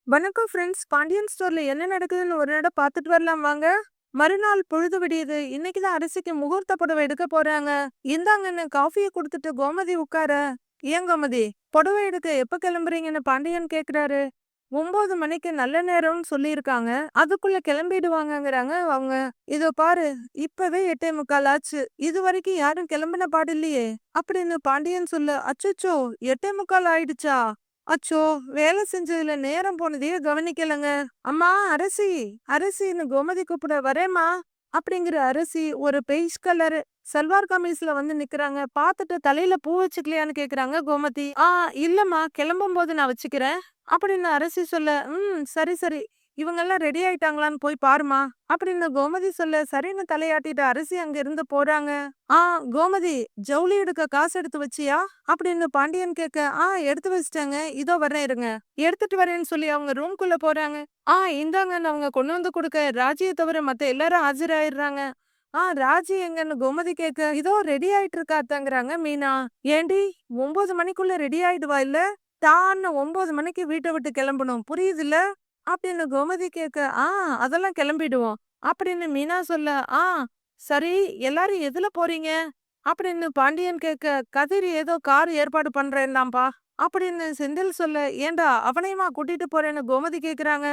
வணக்கம் ஃப்ரெண்ட்ஸ். பாண்டியன் ஸ்டோர்ல என்ன நடக்குதுன்னு ஒரு நட பார்த்துட்டு வரலாம் வாங்க. மறுநாள் பொழுது விடியுது. இன்னைக்கு தான் அரிசிக்கு முகூர்த்த புடவை எடுக்க போறாங்க. இந்தாங்கன்னு காஃபிய குடுத்துட்டு கோமதி உட்கார. ஏன் கோமதி, புடவை எடுக்க எப்ப கிளம்புறீங்கன்னு பாண்டியன் கேக்குறாரு. 9 மணிக்கு நல்ல நேரம்னு சொல்லியிருக்காங்க. அதுக்குள்ள கிளம்பிடுவாங்கங்கிறாங்க அவங்க. இதோ பாரு, இப்பவே 8:45 ஆச்சு. இது வரைக்கும் யாரும் கிளம்பின பாடு இல்லையே அப்படின்னு பாண்டியன் சொல்ல, அச்சச்சோ 8:45 ஆயிடுச்சா? அச்சோ! வேலை செஞ்சதுல நேரம் போனதையே கவனிக்கலங்க. அம்மா அரசி, அரசின்னு கோமதி கூப்பிட, வரேம்மா அப்படிங்கிற அரசி ஒரு பெய்ஜ் கலர் சல்வார் கமீஸ்ல வந்து நிக்கிறாங்க. பார்த்துட்டு தலையில பூ வச்சுக்கலையான்னு கேக்குறாங்க கோமதி. இல்லம்மா, கிளம்பும் போது நான் வச்சுக்கிறேன் அப்படின்னு அரசி சொல்ல, சரி சரி, இவங்கெல்லாம் ரெடி ஆயிட்டாங்களான்னு போய் பாருமா அப்படின்னு கோமதி சொல்ல, சரின்னு தலையாட்டிட்டு அரசி அங்க இருந்து போறாங்க. ஆ கோமதி, ஜவுளி எடுக்க காசு எடுத்து வச்சியா அப்படின்னு பாண்டியன் கேட்க, எடுத்து வச்சிட்டாங்க, இதோ வர்றேன் இருங்க. எடுத்துட்டு வரேன்னு சொல்லி அவங்க ரூம்குள்ள போறாங்க. இந்தாங்கன்னு அவங்க கொண்டு வந்து கொடுக்க, ராஜியை தவிர மத்த எல்லாரும் ஆஜராயிடுறாங்க. ராஜி எங்கன்னு கோமதி கேட்க, இதோ ரெடி ஆயிட்டு இருக்கா அத்தாங்கிறாங்க மீனா. ஏண்டி, 9 மணிக்குள்ள ரெடி ஆயிடுவா இல்ல? தான்னு 9 மணிக்கு வீட்டை விட்டு கிளம்பணும், புரியுதுல்ல அப்படின்னு கோமதி கேட்க, அதெல்லாம் கிளம்பிடுவோம் அப்படின்னு மீனா சொல்ல, சரி, எல்லாரும் எதுல போறீங்க அப்படின்னு பாண்டியன் கேட்க, கதிர் ஏதோ கார் ஏற்பாடு பண்றேன்னாம்பா அப்படின்னு செந்தில் சொல்ல, ஏண்டா அவனையுமா கூட்டிட்டு போறேன்னு கோமதி கேக்குறாங்க.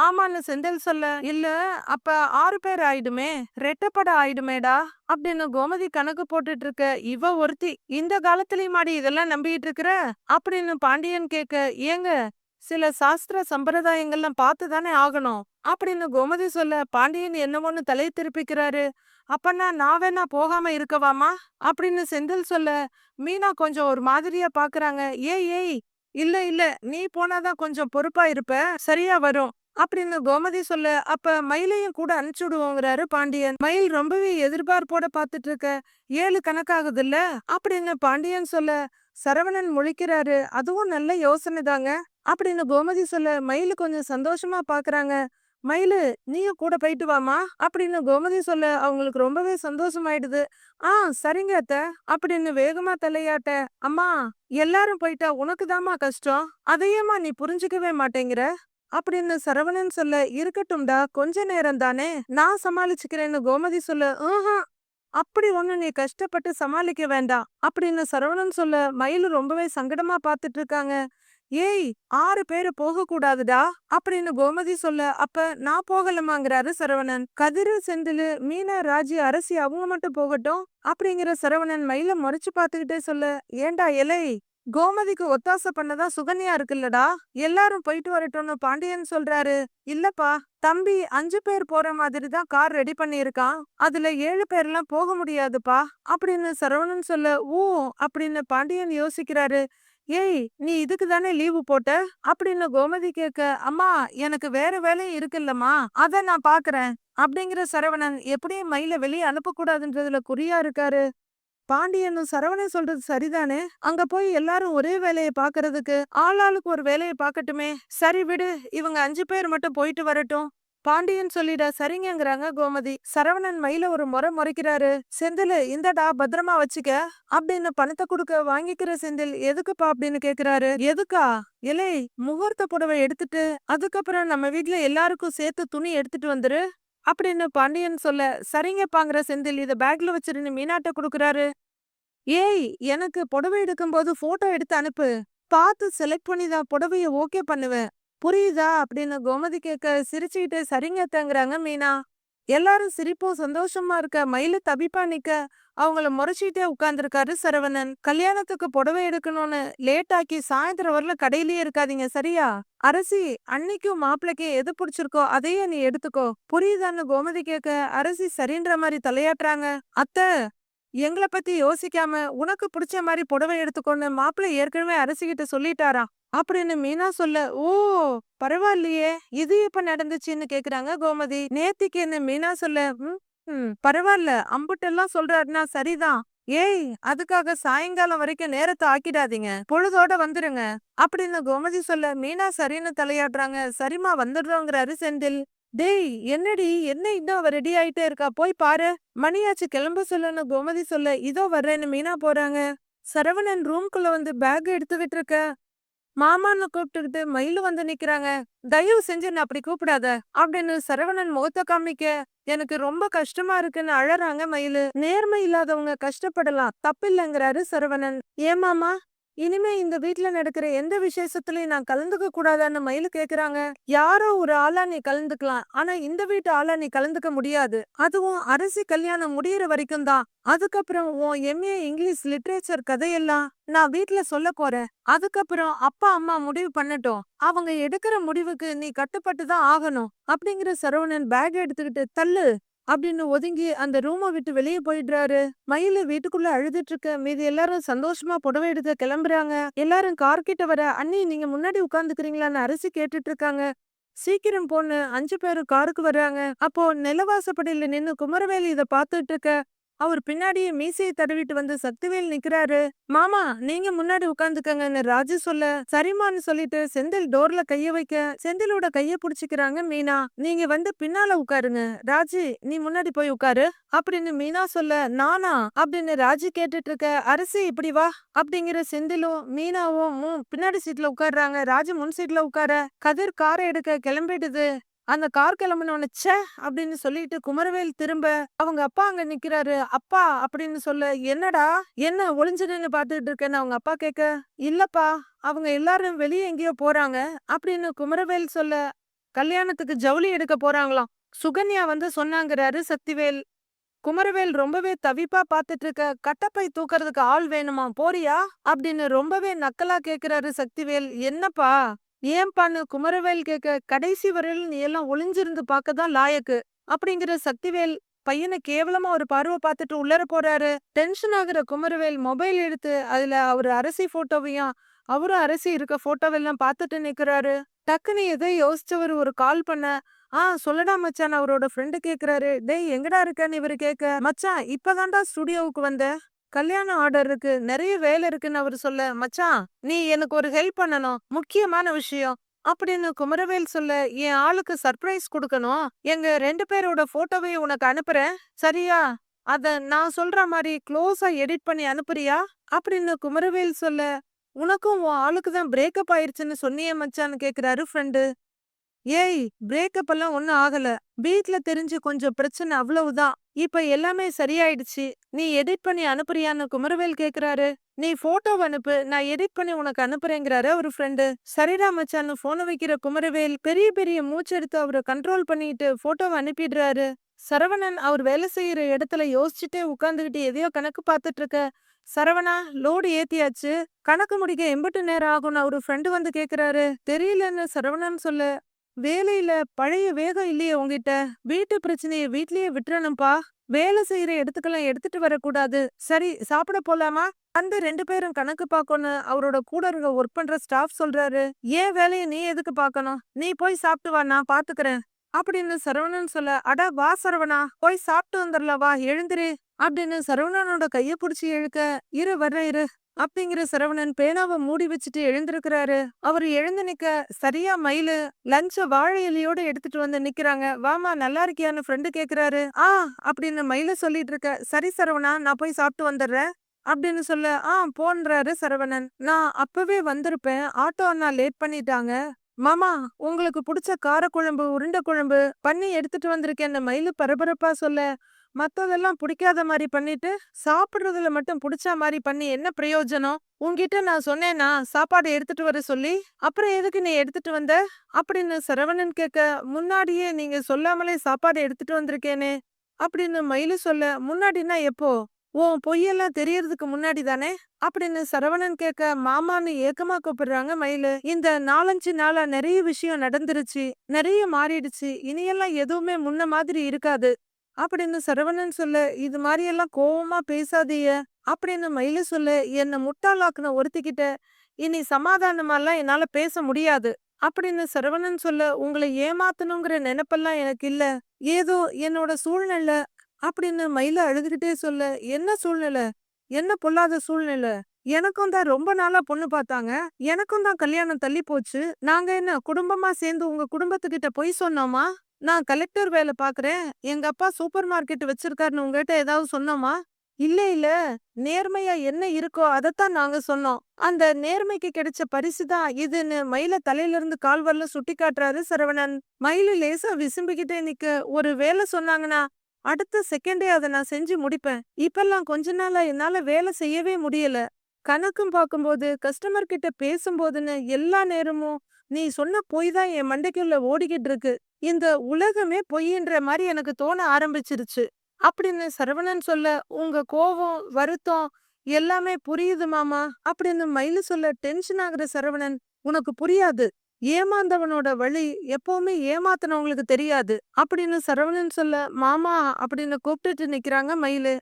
ஆமான்னு செந்தில் சொல்ல, இல்ல அப்ப 6 பேர் ஆயிடுமே, ரெட்டப்பட ஆயிடுமேடா அப்படின்னு கோமதி கணக்கு போட்டுட்டு இருக்க, இவ ஒருத்தி இந்த காலத்துலயுமாடி இதெல்லாம் நம்பிட்டு இருக்கிற அப்படின்னு பாண்டியன் கேட்க, ஏங்க, சில சாஸ்திர சம்பிரதாயங்கள்லாம் பார்த்து தானே ஆகணும் அப்படின்னு கோமதி சொல்ல, பாண்டியன் என்னமோன்னு தலை திருப்பிக்கிறாரு. அப்பன்னா நான் வேணா போகாம இருக்கவாமா அப்படின்னு செந்தில் சொல்ல, மீனா கொஞ்சம் ஒரு மாதிரியா பாக்குறாங்க. ஏய் ஏய், இல்ல இல்ல, நீ போனாதான் கொஞ்சம் பொறுப்பா இருப்ப, சரியா வரும் அப்படின்னு கோமதி சொல்ல, அப்ப மயிலையும் கூட அனுப்பிச்சுடுவோங்கிறாரு பாண்டியன். மயில் ரொம்பவே எதிர்பார்ப்போட பாத்துட்டு இருக்க, 7 கணக்காகுதுல்ல அப்படின்னு பாண்டியன் சொல்ல, சரவணன் முழிக்கிறாரு. அதுவும் நல்ல யோசனை தாங்க அப்படின்னு கோமதி சொல்ல, மயிலு கொஞ்சம் சந்தோஷமா பாக்குறாங்க. மயிலு, நீயும் கூட போயிட்டு வாமா அப்படின்னு கோமதி சொல்ல, அவங்களுக்கு ரொம்பவே சந்தோஷமாயிடுது. சரிங்க அத்த அப்படின்னு வேகமா தலையாட்ட, அம்மா, எல்லாரும் போயிட்டா உனக்கு தாம்மா கஷ்டம், அதையேம்மா நீ புரிஞ்சுக்கவே மாட்டேங்கிற அப்படின்னு சரவணன் சொல்ல, இருக்கட்டும்டா, கொஞ்ச நேரம் தானே, நான் சமாளிச்சுக்கிறேன்னு கோமதி சொல்ல, அப்படி ஒண்ணு நீ கஷ்டப்பட்டு சமாளிக்க வேண்டாம் அப்படின்னு சரவணன் சொல்ல, மயிலு ரொம்பவே சங்கடமா பாத்துட்டு இருக்காங்க. ஏய், 6 பேரு போக கூடாதுடா அப்படின்னு கோமதி சொல்ல, அப்ப நான் போகலமாங்கிறாரு சரவணன். கதிரு, செந்திலு, மீனா, ராஜி, அரசி அவங்க மட்டும் போகட்டும் அப்படிங்கிற சரவணன் மயில முறைச்சு பாத்துக்கிட்டே சொல்ல, ஏண்டா எலை, கோமதிக்கு ஒத்தாசை பண்ணதான் சுகன்யா இருக்குல்லடா, எல்லாரும் போயிட்டு வரட்டும்னு பாண்டியன் சொல்றாரு. இல்லப்பா, தம்பி 5 பேர் போற மாதிரி தான் கார் ரெடி பண்ணியிருக்கான், அதுல 7 பேர்லாம் போக முடியாதுப்பா அப்படின்னு சரவணன் சொல்ல, ஓ அப்படின்னு பாண்டியன் யோசிக்கிறாரு. ஏய், நீ இதுக்கு தானே லீவு போட்ட அப்படின்னு கோமதி கேட்க, அம்மா, எனக்கு வேற வேலையும் இருக்குல்லம்மா, அத நான் பாக்குறேன் அப்படிங்கிற சரவணன் எப்படியும் மயில வெளியே அனுப்பக்கூடாதுன்றதுல குறியா இருக்காரு. பாண்டியனும் சரவணன் சொல்றது சரிதானே, அங்க போய் எல்லாரும் ஒரே வேலையை பாக்குறதுக்கு ஆளாளுக்கு ஒரு வேலையை பாக்கட்டுமே, சரி விடு, இவங்க 5 பேர் மட்டும் போயிட்டு வரட்டும் பாண்டியன் சொல்லிட, சரிங்கங்கிறாங்க கோமதி. சரவணன் மயில ஒரு முறை முறைக்கிறாரு. செந்தில், இந்தடா பத்திரமா வச்சுக்க அப்படின்னு பணத்தை கொடுக்க, வாங்கிக்கிற செந்தில், எதுக்குப்பா அப்படின்னு கேக்குறாரு. எதுக்கா? இலை, முகூர்த்த புடவை எடுத்துட்டு அதுக்கப்புறம் நம்ம வீட்ல எல்லாருக்கும் சேர்த்து துணி எடுத்துட்டு வந்துரு அப்படின்னு பாண்டியன் சொல்ல, சரிங்கப்பாங்கிற செந்தில் இத பேக்ல வச்சிருன்னு மீனாட்ட குடுக்குறாரு. ஏய், எனக்கு புடவை எடுக்கும்போது போட்டோ எடுத்து அனுப்பு, பார்த்து செலக்ட் பண்ணி தான் புடவைய ஓகே பண்ணுவேன், புரியுதா அப்படின்னு கோமதி கேட்க, சிரிச்சுக்கிட்டு சரிங்க அத்தைங்கிறாங்க மீனா. எல்லாரும் சிரிப்பும் சந்தோஷமா இருக்க, மயிலு தவிப்பா நிக்க, அவங்கள முறைச்சிட்டே உட்கார்ந்துருக்காரு சரவணன். கல்யாணத்துக்கு புடவை எடுக்கணும்னு லேட் ஆக்கி சாயந்தரம் வரல கடையிலேயே இருக்காதீங்க, சரியா? அரசி, அன்னைக்கும் மாப்பிள்ளைக்கும் எது பிடிச்சிருக்கோ அதையே நீ எடுத்துக்கோ, புரியுதான்னு கோமதி கேட்க, அரசி சரின்ற மாதிரி தலையாட்டுறாங்க. அத்தை, எங்களை பத்தி யோசிக்காம உனக்கு பிடிச்ச மாதிரி புடவை எடுத்துக்கொண்டு மாப்பிள்ளை ஏற்கனவே அரசிகிட்ட சொல்லிட்டாராம் அப்படின்னு மீனா சொல்ல, ஓ பரவாயில்லையே, இது எப்ப நடந்துச்சுன்னு கேக்குறாங்க கோமதி. நேத்திக்குன்னு மீனா சொல்ல, பரவாயில்ல, அம்புட்டெல்லாம் சொல்றாருன்னா சரிதான். ஏய், அதுக்காக சாயங்காலம் வரைக்கும் நேரத்தை ஆக்கிடாதீங்க, பொழுதோட வந்துருங்க அப்படின்னு கோமதி சொல்ல, மீனா சரின்னு தலையாடுறாங்க. சரிமா, வந்துடுறோங்கிறாரு செந்தில். டேய், என்னடி, என்ன இன்னும் அவ ரெடி ஆயிட்டே இருக்கா, போய் பாரு, மணியாச்சு, கிளம்ப சொல்லுன்னு கோமதி சொல்ல, இதோ வர்றேன்னு மீனா போறாங்க. சரவணன் ரூம்குள்ள வந்து பேக் எடுத்து விட்டுருக்க, மாமான்னு கூப்பிட்டுக்கிட்டு மயிலு வந்து நிக்கிறாங்க. தயவு செஞ்சு என்ன அப்படி கூப்பிடாத அப்படின்னு சரவணன் முகத்த காமிக்க எனக்கு ரொம்ப கஷ்டமா இருக்குன்னு அழறாங்க மயிலு. நேர்மை இல்லாதவங்க கஷ்டப்படலாம், தப்பில்லைங்கிறாரு சரவணன். ஏன் மாமா, இனிமே இந்த வீட்ல நடக்கிற எந்த விசேஷத்துலயும் நான் கலந்துக்க கூடாதான்னு மயிலு கேக்குறாங்க. யாரோ ஒரு ஆளா நீ கலந்துக்கலாம், ஆனா இந்த வீட்டு ஆளா நீ கலந்துக்க முடியாது. அதுவும் அரசி கல்யாணம் முடியற வரைக்கும் தான். அதுக்கப்புறம் உன் எம்ஏ இங்கிலீஷ் லிட்ரேச்சர் கதையெல்லாம் நான் வீட்ல சொல்ல போறேன். அதுக்கப்புறம் அப்பா அம்மா முடிவு பண்ணட்டும். அவங்க எடுக்கிற முடிவுக்கு நீ கட்டுப்பட்டு தான் ஆகணும் அப்படிங்கிற சரவணன் பேக் எடுத்துக்கிட்டு தள்ளு அப்படின்னு ஒதுங்கி அந்த ரூமை விட்டு வெளியே போயிடுறாரு. மயிலு வீட்டுக்குள்ள அழுதுட்டு இருக்க, மீதி எல்லாரும் சந்தோஷமா புடவை எடுக்க கிளம்புறாங்க. எல்லாரும் கார் கிட்ட வர, அண்ணி நீங்க முன்னாடி உட்கார்ந்துக்கிறீங்களான்னு அரசி கேட்டுட்டு இருக்காங்க. சீக்கிரம் போன்னு 5 பேரும் காருக்கு வர்றாங்க. அப்போ நிலவாசப்படியில நின்னு குமரவேல் இத பாத்துட்டு இருக்க, அவர் பின்னாடியே மீசையை தடவிட்டு வந்து சக்திவேல் நிக்கிறாரு. மாமா நீங்க முன்னாடி உட்கார்ந்துக்கங்கன்னு ராஜு சொல்ல, சரிமான்னு சொல்லிட்டு செந்தில் டோர்ல கைய வைக்க, செந்திலோட கைய புடிச்சுக்கிறாங்க மீனா. நீங்க வந்து பின்னால உட்காருங்க, ராஜு நீ முன்னாடி போய் உட்காரு அப்படின்னு மீனா சொல்ல, நானா அப்படின்னு ராஜு கேட்டுட்டு இருக்க, அரசி இப்படி வா அப்படிங்கிற செந்திலும் மீனாவும் பின்னாடி சீட்ல உட்கார்றாங்க. ராஜு முன் சீட்ல உட்கார, கதிர் காரை எடுக்க கிளம்பிடுது. அந்த கார் கிளம்பினோன்னு ச்சே அப்படின்னு சொல்லிட்டு குமரவேல் திரும்ப அவங்க அப்பா அங்க நிக்கிறாரு. அப்பா அப்படின்னு சொல்ல, என்னடா என்ன ஒளிஞ்சு நின்னு பாத்துட்டு இருக்கேன்னு அவங்க அப்பா கேட்க, இல்லப்பா அவங்க எல்லாரும் வெளியே எங்கேயோ போறாங்க அப்படின்னு குமரவேல் சொல்ல, கல்யாணத்துக்கு ஜவுளி எடுக்க போறாங்களாம், சுகன்யா வந்து சொன்னாங்கிறாரு சக்திவேல். குமரவேல் ரொம்பவே தவிப்பா பாத்துட்டு இருக்க, கட்டப்பை தூக்கறதுக்கு ஆள் வேணுமா, போறியா அப்படின்னு ரொம்பவே நக்கலா கேக்குறாரு சக்திவேல். என்னப்பா ஏன்பான்னு குமரவேல் கேட்க, கடைசி வரையில் நீ எல்லாம் ஒளிஞ்சிருந்து பார்க்கதான் லாயக்கு அப்படிங்கிற சக்திவேல் பையனை கேவலமா ஒரு பார்வை பார்த்துட்டு உள்ளர போறாரு. டென்ஷன் ஆகுற குமரவேல் மொபைல் எடுத்து அதுல அவரு அரசி போட்டோவையும் அவரும் அரசி இருக்க போட்டோவெல்லாம் பார்த்துட்டு நிக்கிறாரு. டக்குன்னு எதை யோசிச்சவர் ஒரு கால் பண்ண, சொல்லடா மச்சான் அவரோட ஃப்ரெண்டு கேக்குறாரு. டேய் எங்கடா இருக்கன்னு இவரு கேட்க, மச்சான் இப்பதான்டா ஸ்டுடியோவுக்கு வந்த, கல்யாண ஆர்டர் இருக்கு, நிறைய வேலை இருக்குன்னு அவரு சொல்ல, மச்சான் நீ எனக்கு ஒரு ஹெல்ப் பண்ணணும், முக்கியமான விஷயம் அப்படின்னு குமரவேல் சொல்ல, என் ஆளுக்கு சர்ப்ரைஸ் கொடுக்கணும், எங்க 2 பேரோட போட்டோவையும் உனக்கு அனுப்புறேன் சரியா, அத நான் சொல்ற மாதிரி க்ளோஸா எடிட் பண்ணி அனுப்புறியா அப்படின்னு குமரவேல் சொல்ல, உனக்கும் உன் ஆளுக்கு தான் பிரேக்கப் ஆயிருச்சுன்னு சொன்னியே மச்சான்னு கேக்குறாரு ஃப்ரெண்டு. ஏய் பிரேக்கப் எல்லாம் ஒண்ணும் ஆகல, வீட்ல தெரிஞ்சு கொஞ்சம் பிரச்சனை அவ்வளவுதான், இப்ப எல்லாமே சரியாயிடுச்சு, நீ எடிட் பண்ணி அனுப்புறியான்னு குமரவேல் கேக்குறாரு. நீ போட்டோ அனுப்பு, நான் எடிட் பண்ணி உனக்கு அனுப்புறேங்கிறாரு ஒரு ஃப்ரெண்டு. சரிடா மச்சான்னு போனை வைக்கிற குமரவேல் பெரிய பெரிய மூச்செடுத்து அவரை கண்ட்ரோல் பண்ணிட்டு போட்டோவை அனுப்பிடுறாரு. சரவணன் அவர் வேலை செய்யற இடத்துல யோசிச்சுட்டே உட்கார்ந்துகிட்டு எதையோ கணக்கு பார்த்துட்டு இருக்க, சரவணா லோடு ஏத்தியாச்சு, கணக்கு முடிக்க எம்பிட்டு நேரம் ஆகும்னு அவரு ஃப்ரெண்டு வந்து கேக்குறாரு. தெரியலன்னு சரவணன் சொல்ல, வேலையில பழைய வேகம் இல்லையே உன்கிட்ட, வீட்டு பிரச்சனைய வீட்லயே விட்டுறணும்பா, வேலை செய்யற இடத்துக்கெல்லாம் எடுத்துட்டு வரக்கூடாது, சரி சாப்பிட போலாமா அந்த 2 பேரும் கணக்கு பார்க்கணும் அவரோட கூட இருக்க ஒர்க் பண்ற ஸ்டாஃப் சொல்றாரு. ஏன் வேலைய நீ எதுக்கு பார்க்கணும், நீ போய் சாப்பிட்டு வா நான் பாத்துக்கிறேன் அப்படின்னு சரவணன் சொல்ல, அட வா சரவணா போய் சாப்பிட்டு வந்துடலாம் வா எழுந்திரு அப்படின்னு சரவணனோட கைய புடிச்சு இழுக்க, இரு வர்றேன் இரு அப்படிங்கிற சரவணன் பேனாவை மூடி வச்சுட்டு எழுந்திருக்கிறாரு. அவரு எழுந்து நிக்க சரியா மயிலு லஞ்ச வாழை இலையோட எடுத்துட்டு வந்து நிக்கிறாங்க. வாமா நல்லா இருக்கியான்னு ஃப்ரெண்டு கேக்குறாரு. அப்படின்னு மயில சொல்லிட்டு இருக்க, சரி சரவணா நான் போய் சாப்பிட்டு வந்துடுறேன் அப்படின்னு சொல்ல, போன்றாரு சரவணன். நான் அப்பவே வந்திருப்பேன், ஆட்டோ அண்ணா லேட் பண்ணிட்டாங்க. மாமா உங்களுக்கு பிடிச்ச காரக்குழம்பு உருண்டை குழம்பு பண்ணி எடுத்துட்டு வந்திருக்கேன்னு மயிலு பரபரப்பா சொல்ல, மத்ததெல்லாம் பிடிக்காத மாதிரி பண்ணிட்டு சாப்பிடுறதுல மட்டும் பிடிச்ச மாதிரி பண்ணி என்ன பிரயோஜனம், உன்கிட்ட நான் சொன்னேனா சாப்பாடு எடுத்துட்டு வர சொல்லி, அப்புறம் எதுக்கு நீ எடுத்துட்டு வந்த அப்படின்னு சரவணன் கேட்க, முன்னாடியே நீங்க சொல்லாமலே சாப்பாடு எடுத்துட்டு வந்திருக்கேனே அப்படின்னு மயிலு சொல்ல, முன்னாடினா எப்போ, உன் பொய்யெல்லாம் தெரியறதுக்கு முன்னாடி தானே அப்படின்னு சரவணன் கேட்க, மாமான்னு ஏக்கமா கூப்பிடுறாங்க மயிலு. இந்த 4-5 நாளா நிறைய விஷயம் நடந்துருச்சு, நிறைய மாறிடுச்சு, இனியெல்லாம் எதுவுமே முன்ன மாதிரி இருக்காது அப்படின்னு சரவணன் சொல்ல, இது மாதிரி எல்லாம் கோவமா பேசாதீய அப்படின்னு மயிலு சொல்ல, என்ன முட்டாளாக்குன ஒருத்திக்கிட்ட இனி சமாதானமாலாம் என்னால பேச முடியாது அப்படின்னு சரவணன் சொல்ல, உங்களை ஏமாத்தணுங்கிற நினைப்பெல்லாம் எனக்கு இல்ல, ஏதோ என்னோட சூழ்நிலை அப்படின்னு மயில அழுதுகிட்டே சொல்ல, என்ன சூழ்நிலை, என்ன பொல்லாத சூழ்நிலை, எனக்கும் தான் ரொம்ப நாளா பொண்ணு பார்த்தாங்க, எனக்கும் தான் கல்யாணம் தள்ளி போச்சு, நாங்க என்ன குடும்பமா சேர்ந்து உங்க குடும்பத்துக்கிட்ட பொய் சொன்னோமா, நான் கலெக்டர் வேலை பாக்குறேன், எங்க அப்பா சூப்பர் மார்க்கெட் வச்சிருக்காருன்னு உங்ககிட்ட ஏதாவது சொன்னோமா, இல்ல இல்ல, நேர்மையா என்ன இருக்கோ அதத்தான் நாங்க சொன்னோம். அந்த நேர்மைக்கு கிடைச்ச பரிசு தான் இதுன்னு மயில தலையில இருந்து கால் வரல சுட்டி காட்டுறாரு சரவணன். மயிலு லேசா விசும்பிக்கிட்டே நிக்க, ஒரு வேலை சொன்னாங்கன்னா அடுத்த செகண்டே அத நான் செஞ்சு முடிப்பேன். இப்பல்லாம் கொஞ்ச நாளா என்னால வேலை செய்யவே முடியல. கணக்கும் பார்க்கும்போது, கஸ்டமர் கிட்ட பேசும்போதுன்னு எல்லா நேரமும் நீ சொன்ன பொய் தான் என் மண்டைக்குள்ள ஓடிக்கிட்டு இருக்கு. இந்த உலகமே பொய்ன்ற மாரி எனக்கு தோண ஆரம்பிச்சிருச்சு. அப்படின்னு சரவணன் சொல்ல, உங்க கோவம், வருத்தம் எல்லாமே புரியுது மாமா அப்படின்னு மயிலு சொல்ல டென்ஷன் ஆகுற சரவணன், உனக்கு புரியாது. ஏமாந்தவனோட வலி எப்பவுமே ஏமாத்துனவங்களுக்கு தெரியாது அப்படின்னு சரவணன் சொல்ல, மாமா அப்படின்னு கூப்பிட்டுட்டு நிக்கிறாங்க மயிலு.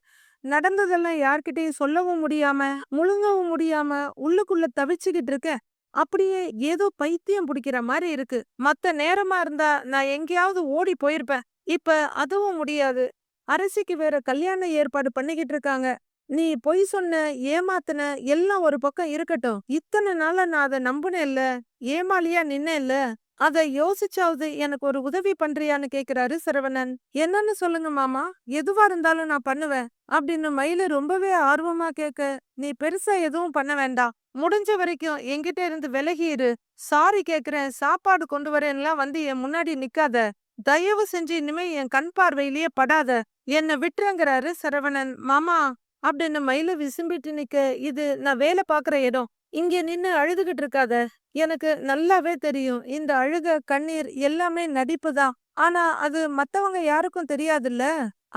நடந்ததெல்லாம் யார்கிட்டயும் சொல்லவும் முடியாம, முழுங்கவும் முடியாம உள்ளுக்குள்ள தவிச்சுக்கிட்டு இருக்கேன். அப்படியே ஏதோ பைத்தியம் பிடிக்கிற மாரி இருக்கு. மத்த நேரமா இருந்தா நான் எங்கேயாவது ஓடி போயிருப்பேன். இப்ப அதுவும் முடியாது. அரசிக்கு வேற கல்யாண ஏற்பாடு பண்ணிக்கிட்டு இருக்காங்க. நீ பொய் சொன்ன, ஏமாத்துன எல்லாம் ஒரு பக்கம் இருக்கட்டும். இத்தன நாளா நான் அத நம்புனேன்ல, ஏமாளியா நின்னேன்ல, அத யோசிச்சாவது எனக்கு ஒரு உதவி பண்றியான்னு கேக்குறாரு சரவணன். என்னன்னு சொல்லுங்க மாமா, எதுவா இருந்தாலும் நான் பண்ணுவேன் அப்படின்னு மயிலு ரொம்பவே ஆர்வமா கேக்க, நீ பெருசா எதுவும் பண்ண வேண்டாம். முடிஞ்ச வரைக்கும் என்கிட்ட இருந்து விலகி இரு. சாரி கேக்குறேன், சாப்பாடு கொண்டு வரேன்லாம் வந்து என் முன்னாடி நிக்காத. தயவு செஞ்சு இனிமே என் கண் பார்வையிலேயே படாத. என்ன விட்டுறங்கிறாரு சரவணன். மாமா அப்படின்னு மயிலு விசும்பிட்டு நிக்க, இது நான் வேலை பாக்குற இடம். இங்க நின்னு அழுதுகிட்டு இருக்காத. எனக்கு நல்லாவே தெரியும் இந்த அழுக, கண்ணீர் எல்லாமே நடிப்பு தான். ஆனா அது மத்தவங்க யாருக்கும் தெரியாதுல்ல.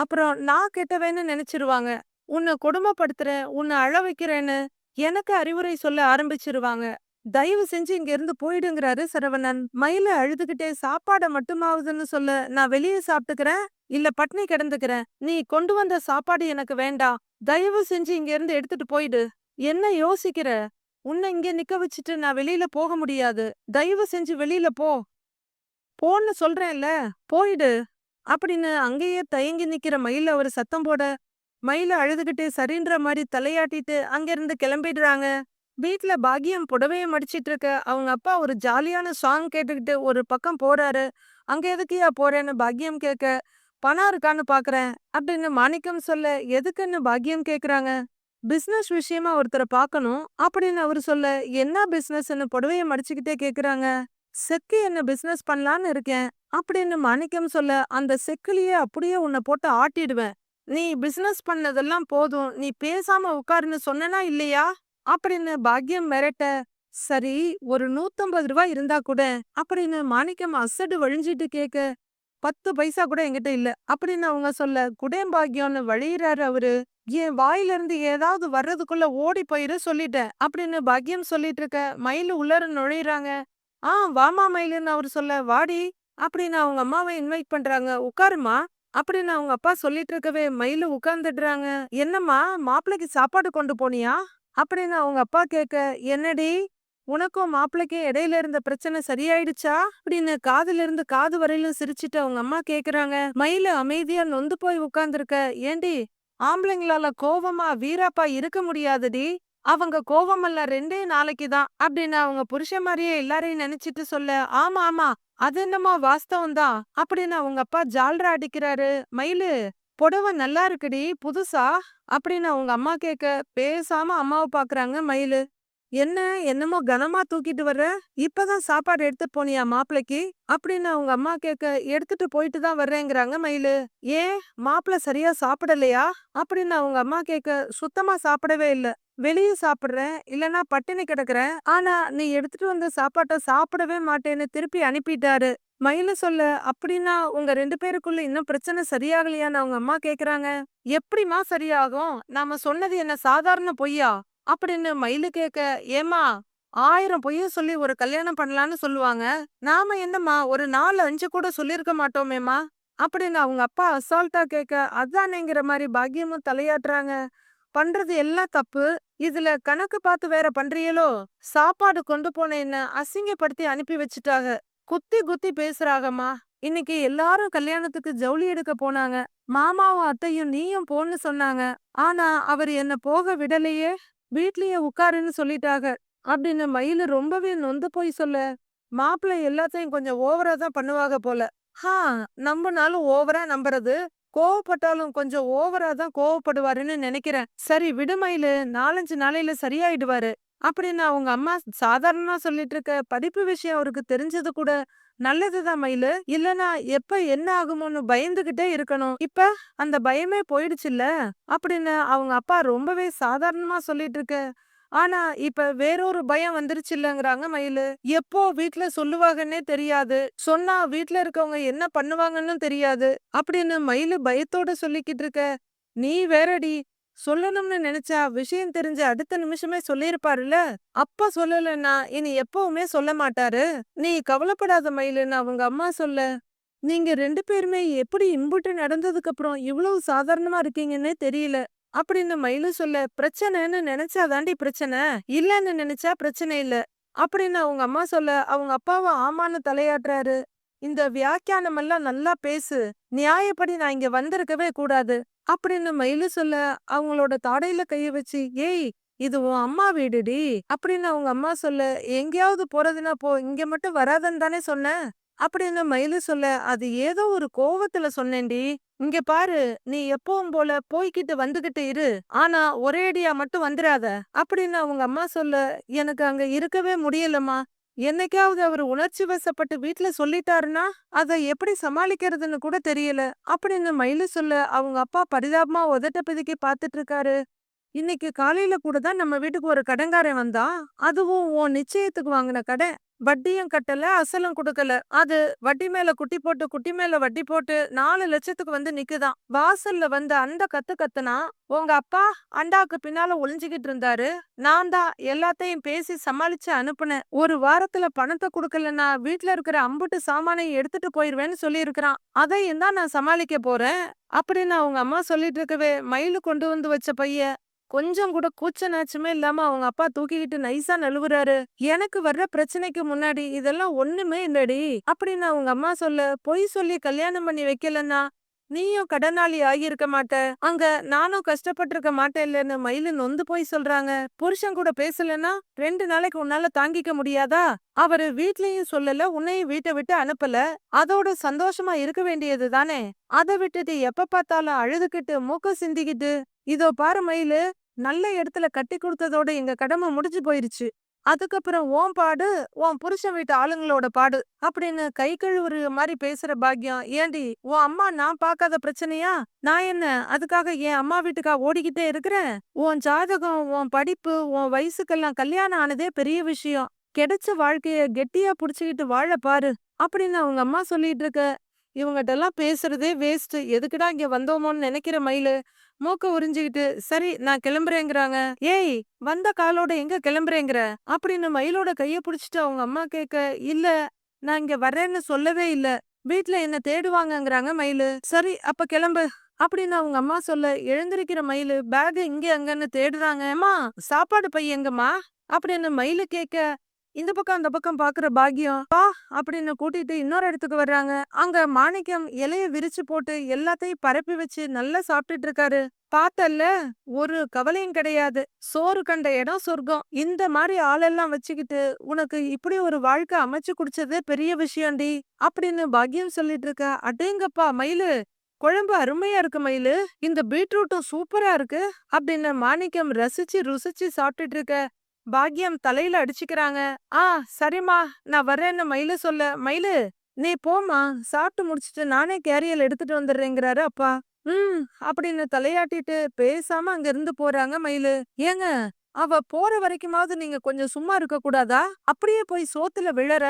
அப்புறம் நான் கெட்டவேன்னு நினைச்சிருவாங்க. உன்னை கொடுமைப்படுத்துறேன், உன்னை அழ வைக்கிறேன்னு எனக்கு அறிவுரை சொல்ல ஆரம்பிச்சிருவாங்க. தயவு செஞ்சு இங்க இருந்து போயிடுங்கிறாரு சரவணன். மயில அழுதுகிட்டே சாப்பாட மட்டுமாவதுன்னு சொல்ல, நான் வெளியே சாப்பிட்டுக்கிறேன், இல்ல பட்னி கிடந்துக்கிறேன். நீ கொண்டு வந்த சாப்பாடு எனக்கு வேண்டாம். தயவு செஞ்சு இங்க இருந்து எடுத்துட்டு போயிடு. என்ன யோசிக்கிற? உன்னை இங்க நிக்க வச்சுட்டு நான் வெளியில போக முடியாது. தயவு செஞ்சு வெளியில போ. போன்னு சொல்றேன்ல, போயிடு அப்படின்னு அங்கேயே தயங்கி நிக்கிற மயில அவர் சத்தம் போட, மயில அழுதுகிட்டே சரின்ற மாரி தலையாட்டிட்டு அங்கிருந்து கிளம்பிடுறாங்க. வீட்ல பாக்கியம் புடவைய மடிச்சிட்டு இருக்க, அவங்க அப்பா ஒரு ஜாலியான சாங் கேட்டுக்கிட்டு ஒரு பக்கம் போறாரு. அங்க எதுக்குய்யா போறேன்னு பாக்கியம் கேட்க, பணம் இருக்கான்னு பாக்குறேன் அப்படின்னு மாணிக்கம் சொல்ல, எதுக்குன்னு பாக்கியம் கேக்குறாங்க. பிசினஸ் விஷயமா ஒருத்தரை பார்க்கணும் அப்படின்னு அவரு சொல்ல, என்ன பிசினஸ்ன்னு புடவைய மடிச்சுக்கிட்டே கேக்குறாங்க. செக்கு என்ன பிசினஸ் பண்ணலான்னு இருக்கேன் அப்படின்னு மாணிக்கம் சொல்ல, அந்த செக்குலயே அப்படியே உன்னை போட்டு ஆட்டிடுவேன். நீ பிசினஸ் பண்ணதெல்லாம் போதும், நீ பேசாம உட்காருன்னு சொன்னனா இல்லையா அப்படின்னு பாக்கியம் மிரட்ட, சரி ஒரு 150 ரூபாய் இருந்தா கூட அப்படின்னு மாணிக்கம் அசடு வழிஞ்சிட்டு கேக்க, 10 பைசா கூட என்கிட்ட இல்ல அப்படின்னு அவங்க சொல்ல, குடேம் பாக்கியம்னு வழியிறாரு அவரு. என் வாயில இருந்து ஏதாவது வர்றதுக்குள்ள ஓடி போயிரு சொல்லிட்டேன் அப்படின்னு பாக்கியம் சொல்லிட்டு இருக்க, மயிலு உள்ளர நுழையிறாங்க. வாமா மயிலுன்னு அவரு சொல்ல, வாடி அப்படின்னு அவங்க அம்மாவை இன்வைட் பண்றாங்க. உட்காருமா அப்படின்னு அவங்க அப்பா சொல்லிட்டு இருக்கவே மயிலு உட்கார்ந்துடுறாங்க. என்னம்மா, மாப்பிள்ளைக்கு சாப்பாடு கொண்டு போனியா அப்படின்னு அவங்க அப்பா கேட்க, என்னடி உனக்கும் மாப்பிள்ளைக்கும் இடையில இருந்த பிரச்சனை சரியாயிடுச்சா அப்படின்னு காதுல இருந்து காது வரையிலும் சிரிச்சிட்டு அவங்க அம்மா கேக்குறாங்க. மயிலு அமைதியா நொந்து போய் உட்கார்ந்துருக்க. ஏண்டி, ஆம்பளைங்களால கோவமா வீராப்பா இருக்க முடியாதுடி. அவங்க கோவமெல்லாம் 2 நாளைக்கு தான் அப்படின்னு அவங்க புருஷன் மாதிரியே எல்லாரையும் நினைச்சிட்டு சொல்ல, ஆமா ஆமா அது என்னமோ வாஸ்தவம் தான் அப்படின்னு அவங்க அப்பா ஜால்ரா அடிக்கிறாரு. மயிலு, புடவை நல்லா இருக்குடி, புதுசா அப்படின்னு அவங்க அம்மா கேட்க, பேசாம அம்மாவை பாக்குறாங்க மயிலு. என்ன, என்னமோ கனமா தூக்கிட்டு வர்ற, இப்பதான் சாப்பாடு எடுத்துட்டு போனியா மாப்பிளைக்கு அப்படின்னு அவங்க அம்மா கேட்க, எடுத்துட்டு போயிட்டு தான் வர்றேங்கிறாங்க மயிலு. ஏன், மாப்பிள்ளை சரியா சாப்பிடலையா அப்படின்னு அவங்க அம்மா கேட்க, சுத்தமா சாப்பிடவே இல்ல. வெளியே சாப்பிடுறேன், இல்லனா பட்டினி கிடக்குறேன், ஆனா நீ எடுத்துட்டு வந்த சாப்பாட்டை சாப்பிடவே மாட்டேன்னு திருப்பி அனுப்பிட்டாரு. மயிலு சொல்ல, அப்படின்னா உங்க 2 பேருக்குள்ள இன்னும் பிரச்சனை சரியாகலையான்னு அவங்க அம்மா கேக்குறாங்க. எப்படிம்மா சரியாகும், நாம சொன்னது என்ன சாதாரண பொய்யா அப்படின்னு மயிலு கேட்க, ஏம்மா, 1000 பொய்ய சொல்லி ஒரு கல்யாணம் பண்ணலான்னு சொல்லுவாங்க. நாம என்னம்மா ஒரு 4, 5 கூட சொல்லியிருக்க மாட்டோமேம்மா அப்படின்னு அவங்க அப்பா அசால்ட்டா கேட்க, அதானேங்கிற மாதிரி பாக்கியமும் தலையாட்டுறாங்க. பண்றது எல்லாம் தப்பு, இதுல கணக்கு பார்த்து வேற பண்றீங்களோ. சாப்பாடு கொண்டு போன என்ன அசிங்கப்படுத்தி அனுப்பி வச்சுட்டாங்க. குத்தி குத்தி பேசுறாகம்மா. இன்னைக்கு எல்லாரும் கல்யாணத்துக்கு ஜவுளி எடுக்க போனாங்க. மாமாவும் அத்தையும் நீயும் போன்னு சொன்னாங்க. ஆனா அவர் என்ன போக விடலையே. வீட்லயே உட்காருன்னு சொல்லிட்டாங்க அப்படின்னு மயிலு ரொம்பவே நொந்து போய் சொல்ல, மாப்பிள்ளை எல்லாத்தையும் கொஞ்சம் ஓவரா தான் பண்ணுவாங்க போல. ஹா, நம்பினாலும் ஓவரா நம்புறது, கோவப்பட்டாலும் கொஞ்சம் ஓவரா தான் கோவப்படுவாருன்னு நினைக்கிறேன். சரி விடு மயிலு, 4, 5 நாளையில சரியாயிடுவாரு. அப்படின்னு அவங்க அம்மா சாதாரணமா சொல்லிட்டு இருக்க. படிப்பு விஷயம் அவருக்கு தெரிஞ்சது கூட நல்லதுதான் மயிலு. இல்லன்னா எப்ப என்ன ஆகுமோன்னு பயந்துகிட்டே இருக்கணும். இப்ப அந்த பயமே போயிடுச்சுல்ல அப்படின்னு அவங்க அப்பா ரொம்பவே சாதாரணமா சொல்லிட்டு இருக்க. ஆனா இப்ப வேறொரு பயம் வந்துருச்சுல்லங்கிறாங்க மயிலு. எப்போ வீட்ல சொல்லுவாங்கன்னே தெரியாது. சொன்னா வீட்ல இருக்கவங்க என்ன பண்ணுவாங்கன்னு தெரியாது. அப்படின்னு மயிலு பயத்தோட சொல்லிக்கிட்டு இருக்க. நீ வேறடி, சொல்லணும்னு நினைச்சா விஷயம் தெரிஞ்ச அடுத்த நிமிஷமே சொல்லிருப்பாருல்ல. அப்பா சொல்லலன்னா இனி எப்பவுமே சொல்ல மாட்டாரு. நீ கவலைப்படாத மயிலுன்னு அவங்க அம்மா சொல்ல. நீங்க 2 பேருமே எப்படி இம்புட்டு நடந்ததுக்கு அப்புறம் இவ்வளவு சாதாரணமா இருக்கீங்கன்னே தெரியல. அப்படின்னு மயிலு சொல்ல, பிரச்சனைன்னு நினைச்சா தாண்டி பிரச்சனை, இல்லன்னு நினைச்சா பிரச்சனை இல்ல. அப்படின்னு அவங்க அம்மா சொல்ல, அவங்க அப்பாவும் ஆமான்னு தலையாட்டுறாரு. இந்த வியாக்கியானம் எல்லாம் நல்லா பேசு. நியாயப்படி நான் இங்க வந்திருக்கவே கூடாது. அப்படின்னு மயிலு சொல்ல, அவங்களோட தாடையில கைய வச்சு, ஏய் இது உன் அம்மா வீடுடி. அப்படின்னு அவங்க அம்மா சொல்ல, எங்கேயாவது போறதுன்னா போ, இங்க மட்டும் வராதன்னு தானே சொன்னேன். அப்படின்னு மயிலு சொல்ல, அது ஏதோ ஒரு கோவத்துல சொன்னேன்டி. இங்க பாரு, நீ எப்பவும் போல போய்க்கிட்டு வந்துகிட்டு இரு. ஆனா ஒரேடியா மட்டும் வந்துராத. அப்படின்னு அவங்க அம்மா சொல்ல, எனக்கு அங்க இருக்கவே முடியலம்மா. என்னைக்காவது அவரு உணர்ச்சி வசப்பட்டு வீட்ல சொல்லிட்டாருன்னா, அத எப்படி சமாளிக்கிறதுன்னு கூட தெரியல. அப்படின்னு மயிலு சொல்ல, அவங்க அப்பா பரிதாபமா உதட்ட பிதுக்கி பாத்துட்டு இருக்காரு. இன்னைக்கு காலையில கூட தான் நம்ம வீட்டுக்கு ஒரு கடன்காரன் வந்தான். அதுவும் உன் நிச்சயத்துக்கு வாங்கின கடன். வட்டியும் கட்டல, அசலும் குடுக்கல. அது வட்டி மேல குட்டி போட்டு, குட்டி மேல வட்டி போட்டு 4 லட்சத்துக்கு வந்து நிக்குதாம். வாசல்ல வந்து அந்த கத்து கத்துனா, உங்க அப்பா அண்டாக்கு பின்னால ஒளிஞ்சுகிட்டு இருந்தாரு. நான் தான் எல்லாத்தையும் பேசி சமாளிச்சு அனுப்புனேன். ஒரு வாரத்துல பணத்தை குடுக்கலன்னா வீட்ல இருக்கிற அம்புட்டு சாமானையும் எடுத்துட்டு போயிருவேன்னு சொல்லியிருக்கிறான். அதையும் தான் நான் சமாளிக்க போறேன். அப்படின்னு அவங்க அம்மா சொல்லிட்டு இருக்கவே, மயிலு கொண்டு வந்து வச்ச பைய கொஞ்சம் கூட கூச்ச நாச்சமே இல்லாம அவங்க அப்பா தூக்கிக்கிட்டு நைஸா நழுவுறாரு. எனக்கு வர்ற பிரச்சனைக்கு முன்னாடி இதெல்லாம் ஒண்ணுமே இல்லடி. அப்படின்னு அவங்க அம்மா சொல்ல, பொய் சொல்லி கல்யாணம் பண்ணி வைக்கலன்னா நீயும் கடனாளி ஆகியிருக்க மாட்ட. அங்க நானும் கஷ்டப்பட்டிருக்க மாட்டேன்லன்னு மயிலு நொந்து போய் சொல்றாங்க. புருஷன் கூட பேசலன்னா 2 நாளைக்கு உன்னால தாங்கிக்க முடியாதா? அவரு வீட்லயும் சொல்லல, உன்னையும் வீட்டை விட்டு அனுப்பல. அதோட சந்தோஷமா இருக்க வேண்டியது தானே. அதை விட்டுட்டு எப்ப பார்த்தாலும் அழுதுகிட்டு மூக்க சிந்திக்கிட்டு, இதோ பாரு மயிலு, நல்ல இடத்துல கட்டி கொடுத்ததோட எங்க கடமை முடிஞ்சு போயிருச்சு. அதுக்கப்புறம் உன் பாடு, உன் புருஷன் வீட்டு ஆளுங்களோட பாடு அப்படின்னு கை கழுவுற மாதிரி பேசுற பாக்கியம். ஏண்டி உன் அம்மா நான் பார்க்காத பிரச்சனையா? நான் என்ன அதுக்காக என் அம்மா வீட்டுக்கா ஓடிக்கிட்டே இருக்கிறேன்? உன் ஜாதகம், உன் படிப்பு, உன் வயசுக்கெல்லாம் கல்யாணம் ஆனதே பெரிய விஷயம். கிடைச்ச வாழ்க்கைய கெட்டியா புடிச்சுக்கிட்டு வாழ பாரு அப்படின்னு அவங்க அம்மா சொல்லிட்டு இருக்க. இவங்கிட்ட எல்லாம் பேசுறதே வேஸ்ட். எதுக்குடா இங்க வந்தோமோன்னு நினைக்கிற மயிலு மூக்க உறிஞ்சுக்கிட்டு, சரி நான் கிளம்புறேங்கிறாங்க. ஏய் வந்த காலோட எங்க கிளம்புறேங்கிற? அப்படின்னு மயிலோட கைய புடிச்சிட்டு அவங்க அம்மா கேட்க, இல்ல நான் இங்க வர்றேன்னு சொல்லவே இல்ல. வீட்ல என்ன தேடுவாங்கங்கிறாங்க மயிலு. சரி அப்ப கிளம்பு அப்படின்னு அவங்க அம்மா சொல்ல, எழுந்திருக்கிற மயிலு பேக் இங்க அங்கன்னு தேடுறாங்க. அம்மா சாப்பாடு பை எங்கம்மா? அப்படின்னு மயிலு கேட்க, இந்த பக்கம் அந்த பக்கம் பாக்குற பாக்கியம் வா அப்படின்னு கூட்டிட்டு இன்னொரு இடத்துக்கு வர்றாங்க. அங்க மாணிக்கம் இலைய விரிச்சு போட்டு எல்லாத்தையும் பரப்பி வச்சு நல்லா சாப்பிட்டுட்டு இருக்காரு. பார்த்தல்ல, ஒரு கவலையும் கிடையாது. சோறு கண்ட இடம் சொர்க்கம். இந்த மாதிரி ஆளெல்லாம் வச்சுக்கிட்டு உனக்கு இப்படி ஒரு வாழ்க்கை அமைச்சு குடிச்சதே பெரிய விஷயம்டி அப்படின்னு பாக்கியம் சொல்லிட்டு இருக்க. அடேங்கப்பா மயிலு, குழம்பு அருமையா இருக்கு மயிலு. இந்த பீட்ரூட்டும் சூப்பரா இருக்கு அப்படின்னு மாணிக்கம் ரசிச்சு ருசிச்சு சாப்பிட்டுட்டு இருக்க. பாக்கியம் தலையில அடிச்சுக்கிறாங்க. ஆ சரிம்மா நான் வர்றேன்னு மயிலு சொல்ல, மயிலு நீ போம்மா, சாப்பிட்டு முடிச்சிட்டு நானே கேரியல் எடுத்துட்டு வந்துடுறேங்கிறாரு அப்பா. ம் அப்படின்னு தலையாட்டிட்டு பேசாம அங்க இருந்து போறாங்க மயிலு. ஏங்க, அவ போற வரைக்குமாவது நீங்க கொஞ்சம் சும்மா இருக்க கூடாதா? அப்படியே போய் சோத்துல விழற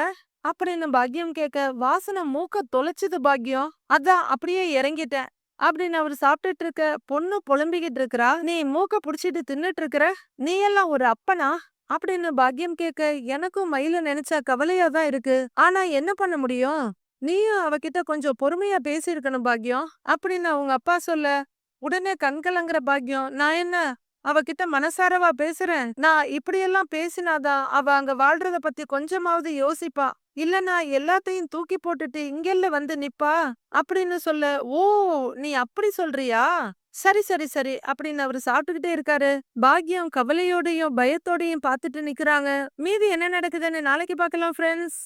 அப்படின்னு பாக்கியம் கேட்க, வாசனை மூக்க தொலைச்சுது பாக்கியம். அதான் அப்படியே இறங்கிட்டேன் அப்படின்னு அவரு சாப்பிட்டுட்டு இருக்க. பொண்ணு புலம்பிக்கிட்டு இருக்கறா. நீ மூக்க புடிச்சிட்டு தின்னுட்டு இருக்கிற, நீ எல்லாம் ஒரு அப்பனா அப்படின்னு பாக்கியம் கேட்க, எனக்கும் மயில நினைச்சா கவலையா தான் இருக்கு. ஆனா என்ன பண்ண முடியும்? நீயும் அவகிட்ட கொஞ்சம் பொறுமையா பேசியிருக்கணும் பாக்கியம் அப்படின்னு அவங்க அப்பா சொல்ல, உடனே கண் கலங்குற பாக்கியம். நான் என்ன அவகிட்ட மனசாரவா பேசுறேன்? நான் இப்படியெல்லாம் பேசினாதான் அவ அங்க வாழ்றத பத்தி கொஞ்சமாவது யோசிப்பா. இல்லனா எல்லாத்தையும் தூக்கி போட்டுட்டு இங்கெல்ல வந்து நிப்பா அப்படின்னு சொல்ல. ஓ நீ அப்படி சொல்றியா? சரி சரி சரி அப்படின்னு அவரு சாப்பிட்டுக்கிட்டே இருக்காரு. பாக்கியம் கவலையோடையும் பயத்தோடையும் பார்த்துட்டு நிக்கிறாங்க. மீதி என்ன நடக்குதுன்னு நாளைக்கு பார்க்கலாம் ஃப்ரெண்ட்ஸ்.